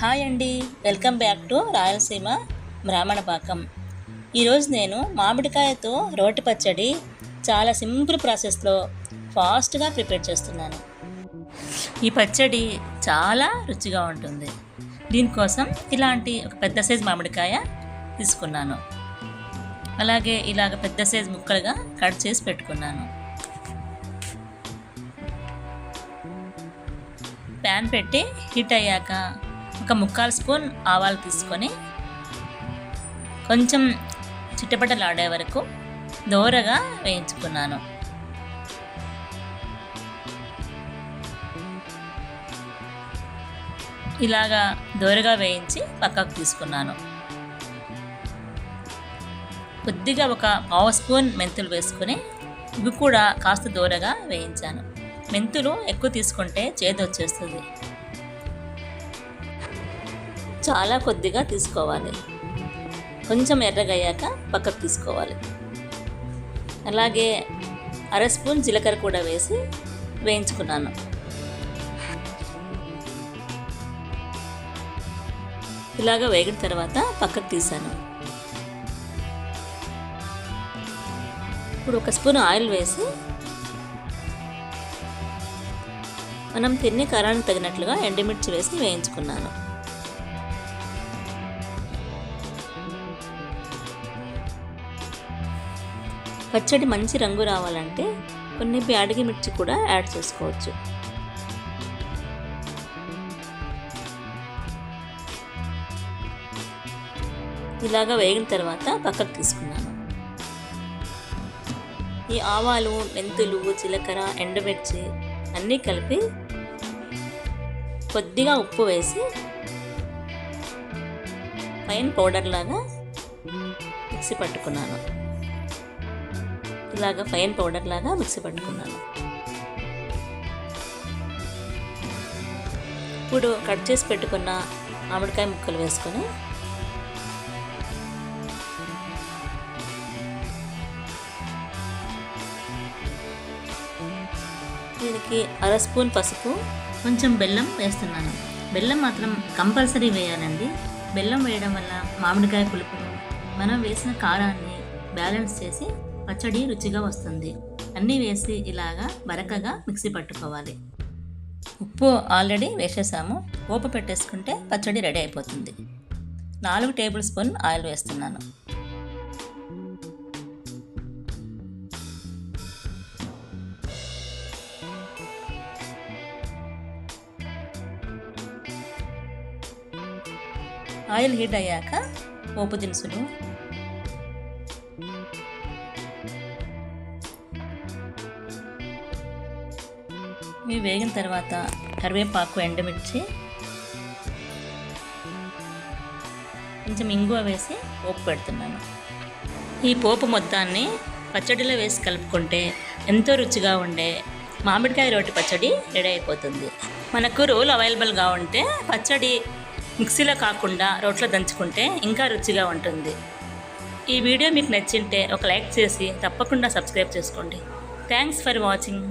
Hi అండి, welcome back to Rayalaseema బ్రాహ్మణ పాకం. ఈరోజు నేను మామిడికాయతో రోటి పచ్చడి చాలా సింపుల్ ప్రాసెస్లో ఫాస్ట్గా ప్రిపేర్ చేస్తున్నాను. ఈ పచ్చడి చాలా రుచిగా ఉంటుంది. దీనికోసం ఇలాంటి ఒక పెద్ద సైజు మామిడికాయ తీసుకున్నాను. అలాగే ఇలాగ పెద్ద సైజు ముక్కలుగా కట్ చేసి పెట్టుకున్నాను. ప్యాన్ పెట్టి హీట్ అయ్యాక ఒక 1/4 స్పూన్ ఆవాలు తీసుకొని కొంచెం చిట్టపటలాడే వరకు దోరగా వేయించుకున్నాను. ఇలాగా దోరగా వేయించి పక్కకు తీసుకున్నాను. కొద్దిగా ఒక 1/2 స్పూన్ మెంతులు వేసుకొని ఇవి కూడా కాస్త దోరగా వేయించాను. మెంతులు ఎక్కువ తీసుకుంటే చేదు వచ్చేస్తుంది. చాలా కొద్దిగా తీసుకోవాలి. కొంచెం ఎర్రగయ్యాక పక్కకు తీసుకోవాలి. అలాగే 1/2 స్పూన్ జీలకర్ర కూడా వేసి వేయించుకున్నాను. ఇలాగ వేగిన తర్వాత పక్కకు తీసాను. ఇప్పుడు 1 స్పూన్ ఆయిల్ వేసి మనం తినే కారానికి తగినట్లుగా ఎండుమిర్చి వేసి వేయించుకున్నాను. పచ్చడి మంచి రంగు రావాలంటే కొన్ని బ్యాడగి మిర్చి కూడా యాడ్ చేసుకోవచ్చు. ఇలాగా వేగిన తర్వాత పక్కకు తీసుకున్నాను. ఈ ఆవాలు, మెంతులు, జీలకర్ర, ఎండుమిర్చి అన్నీ కలిపి కొద్దిగా ఉప్పు వేసి ఫైన్ పౌడర్ లాగా మిక్సీ పట్టుకున్నాను. ఇలాగా ఫైన్ పౌడర్ లాగా మిక్సీ పట్టుకున్నాను. ఇప్పుడు కట్ చేసి పెట్టుకున్న మామిడికాయ ముక్కలు వేసుకొని దీనికి 1/2 స్పూన్ పసుపు, కొంచెం బెల్లం వేస్తున్నాను. బెల్లం మాత్రం కంపల్సరీ వేయాలండి. బెల్లం వేయడం వల్ల మామిడికాయ పులుపును మనం వేసిన కారాన్ని బ్యాలెన్స్ చేసి పచ్చడి రుచిగా వస్తుంది. అన్నీ వేసి ఇలాగా బరకగా మిక్సీ పట్టుకోవాలి. ఉప్పు ఆల్రెడీ వేసేసాము. పోపు పెట్టేసుకుంటే పచ్చడి రెడీ అయిపోతుంది. 4 టేబుల్ స్పూన్ ఆయిల్ వేస్తున్నాను. ఆయిల్ హీట్ అయ్యాక పోపు దినుసులు, ఇవి వేగిన తర్వాత కరివేపాకు, ఎండుమిర్చి, కొంచెం ఇంగువ వేసి పోపు పెడుతున్నాను. ఈ పోపు మొత్తాన్ని పచ్చడిలో వేసి కలుపుకుంటే ఎంతో రుచిగా ఉండే మామిడికాయ రోటి పచ్చడి రెడీ అయిపోతుంది. మనకు రోలు అవైలబుల్గా ఉంటే పచ్చడి మిక్సీలో కాకుండా రోట్లో దంచుకుంటే ఇంకా రుచిగా ఉంటుంది. ఈ వీడియో మీకు నచ్చింటే ఒక లైక్ చేసి తప్పకుండా సబ్స్క్రైబ్ చేసుకోండి. Thanks for watching.